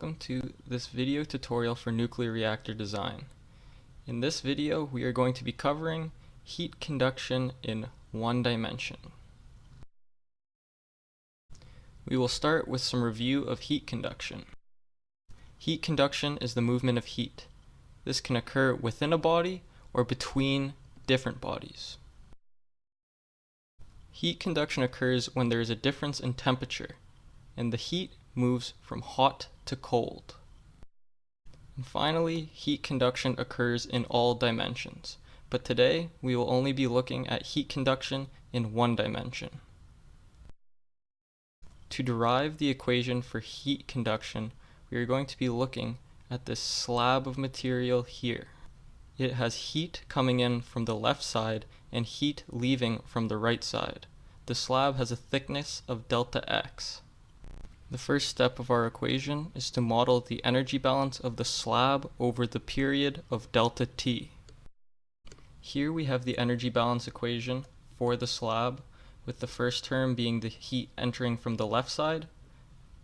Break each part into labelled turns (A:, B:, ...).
A: welcome to this video tutorial for nuclear reactor design. In this video, we are going to be covering heat conduction in one dimension. We will start with some review of heat conduction. Heat conduction is the movement of heat. This can occur within a body or between different bodies. Heat conduction occurs when there is a difference in temperature, and the heat moves from hot to cold. And finally, heat conduction occurs in all dimensions, but today we will only be looking at heat conduction in one dimension. To derive the equation for heat conduction, we are going to be looking at this slab of material here. It has heat coming in from the left side and heat leaving from the right side. The slab has a thickness of delta X. The first step of our equation is to model the energy balance of the slab over the period of delta T. Here we have the energy balance equation for the slab, with the first term being the heat entering from the left side,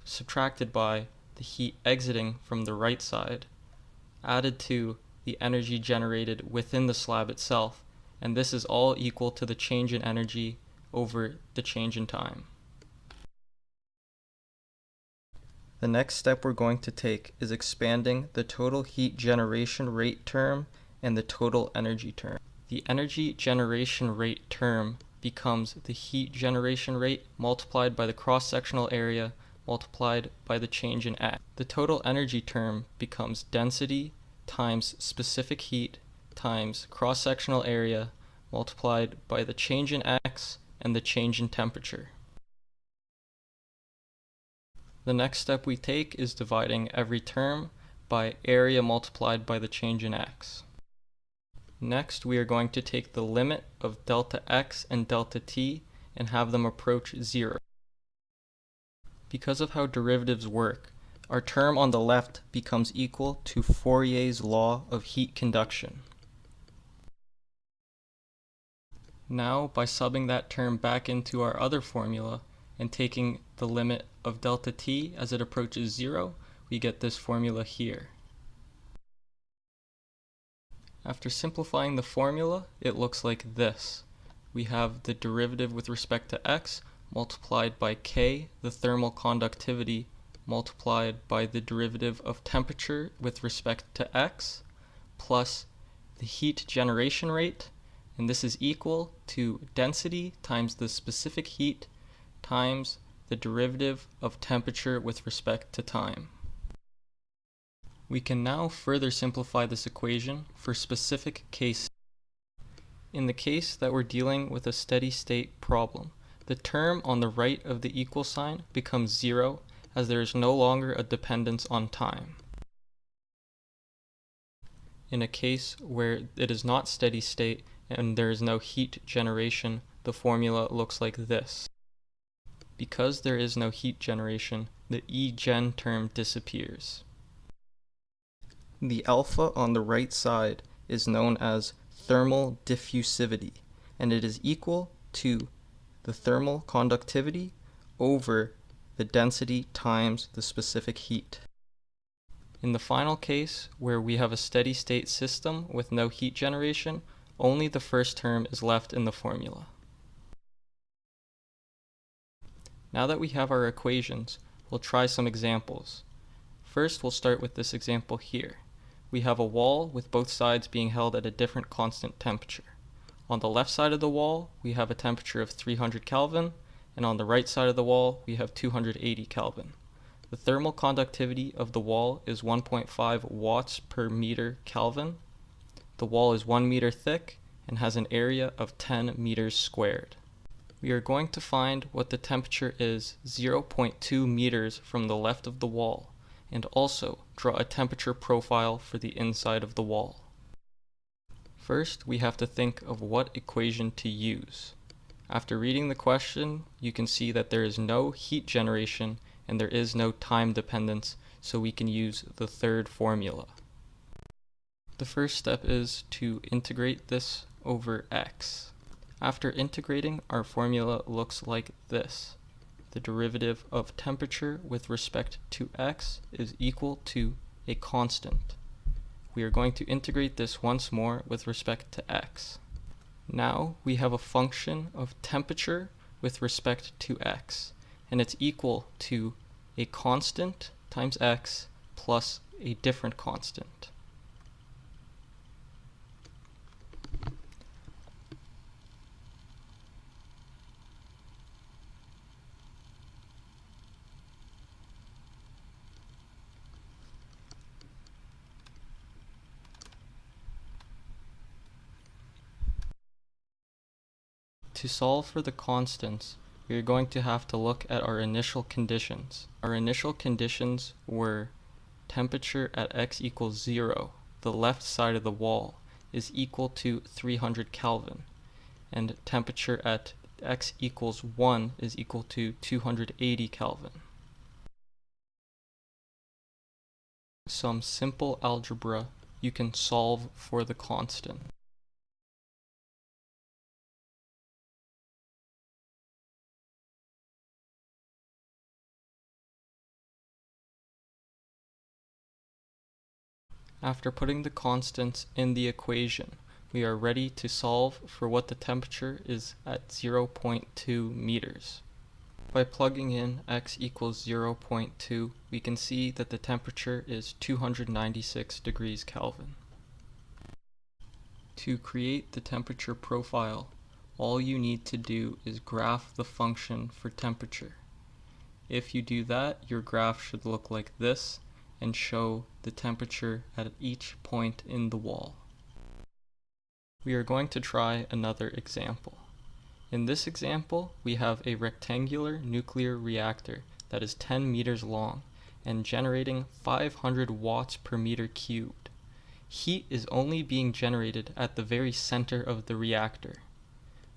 A: subtracted by the heat exiting from the right side, added to the energy generated within the slab itself, and this is all equal to the change in energy over the change in time. The next step we're going to take is expanding the total heat generation rate term and the total energy term. The energy generation rate term becomes the heat generation rate multiplied by the cross-sectional area multiplied by the change in X. The total energy term becomes density times specific heat times cross-sectional area multiplied by the change in X and the change in temperature. The next step we take is dividing every term by area multiplied by the change in X. Next, we are going to take the limit of delta X and delta T and have them approach 0. Because of how derivatives work, our term on the left becomes equal to Fourier's law of heat conduction. Now, by subbing that term back into our other formula and taking the limit of delta T as it approaches 0, we get this formula here. After simplifying the formula, it looks like this. We have the derivative with respect to X multiplied by K, the thermal conductivity, multiplied by the derivative of temperature with respect to X, plus the heat generation rate, and this is equal to density times the specific heat times the derivative of temperature with respect to time. We can now further simplify this equation for specific cases. In the case that we're dealing with a steady state problem, the term on the right of the equal sign becomes 0 as there is no longer a dependence on time. In a case where it is not steady state and there is no heat generation, the formula looks like this. Because there is no heat generation, the E-gen term disappears. The alpha on the right side is known as thermal diffusivity, and it is equal to the thermal conductivity over the density times the specific heat. In the final case, where we have a steady state system with no heat generation, only the first term is left in the formula. Now that we have our equations, we'll try some examples. First, we'll start with this example here. We have a wall with both sides being held at a different constant temperature. On the left side of the wall, we have a temperature of 300 Kelvin, and on the right side of the wall, we have 280 Kelvin. The thermal conductivity of the wall is 1.5 watts per meter Kelvin. The wall is 1 meter thick and has an area of 10 meters squared. We are going to find what the temperature is 0.2 meters from the left of the wall, and also draw a temperature profile for the inside of the wall. First, we have to think of what equation to use. After reading the question, you can see that there is no heat generation and there is no time dependence, so we can use the third formula. The first step is to integrate this over X. After integrating, our formula looks like this. the derivative of temperature with respect to x is equal to a constant. We are going to integrate this once more with respect to x. Now we have a function of temperature with respect to x, and it's equal to a constant times x plus a different constant. To solve for the constants, we are going to have to look at our initial conditions. Our initial conditions were temperature at x equals 0, the left side of the wall, is equal to 300 Kelvin, and temperature at x equals 1 is equal to 280 Kelvin. Some simple algebra, you can solve for the constant. After putting the constants in the equation, we are ready to solve for what the temperature is at 0.2 meters. By plugging in x equals 0.2, we can see that the temperature is 296 degrees Kelvin. To create the temperature profile, all you need to do is graph the function for temperature. If you do that, your graph should look like this and show the temperature at each point in the wall. We are going to try another example. In this example, we have a rectangular nuclear reactor that is 10 meters long and generating 500 watts per meter cubed. Heat is only being generated at the very center of the reactor.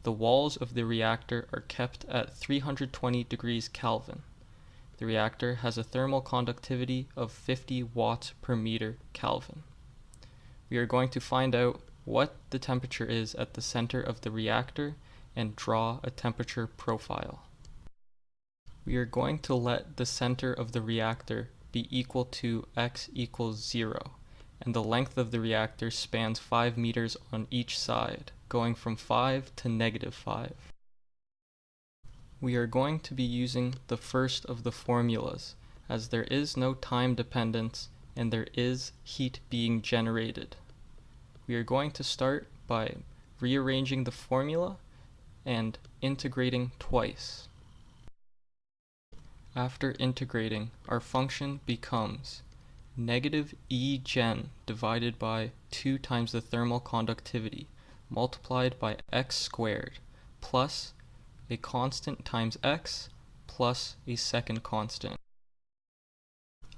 A: The walls of the reactor are kept at 320 degrees Kelvin. The reactor has a thermal conductivity of 50 watts per meter Kelvin. We are going to find out what the temperature is at the center of the reactor and draw a temperature profile. We are going to let the center of the reactor be equal to x equals 0, and the length of the reactor spans 5 meters on each side, going from 5 to -5. We are going to be using the first of the formulas, as there is no time dependence and there is heat being generated. We are going to start by rearranging the formula and integrating twice. After integrating, our function becomes -E gen divided by 2 times the thermal conductivity multiplied by x squared plus a constant times x plus a second constant.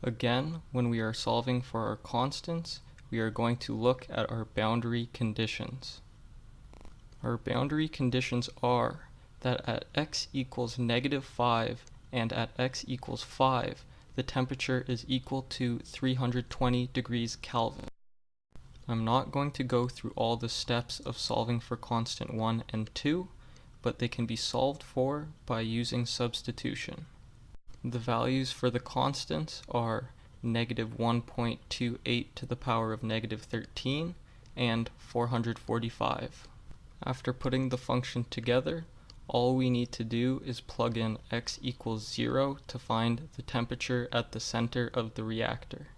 A: Again, when we are solving for our constants, we are going to look at our boundary conditions. Our boundary conditions are that at x equals -5 and at x equals 5, the temperature is equal to 320 degrees Kelvin. I'm not going to go through all the steps of solving for constant 1 and 2, but they can be solved for by using substitution. The values for the constants are -1.28 to the power of -13 and 445. After putting the function together, all we need to do is plug in x equals 0 to find the temperature at the center of the reactor.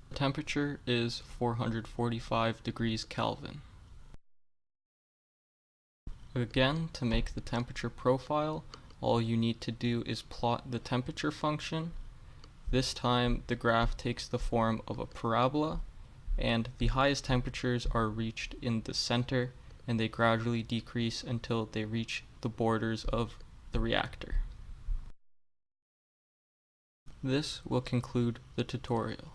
A: The temperature is 445 degrees Kelvin. Again, to make the temperature profile, all you need to do is plot the temperature function. This time the graph takes the form of a parabola, and the highest temperatures are reached in the center, and they gradually decrease until they reach the borders of the reactor. This will conclude the tutorial.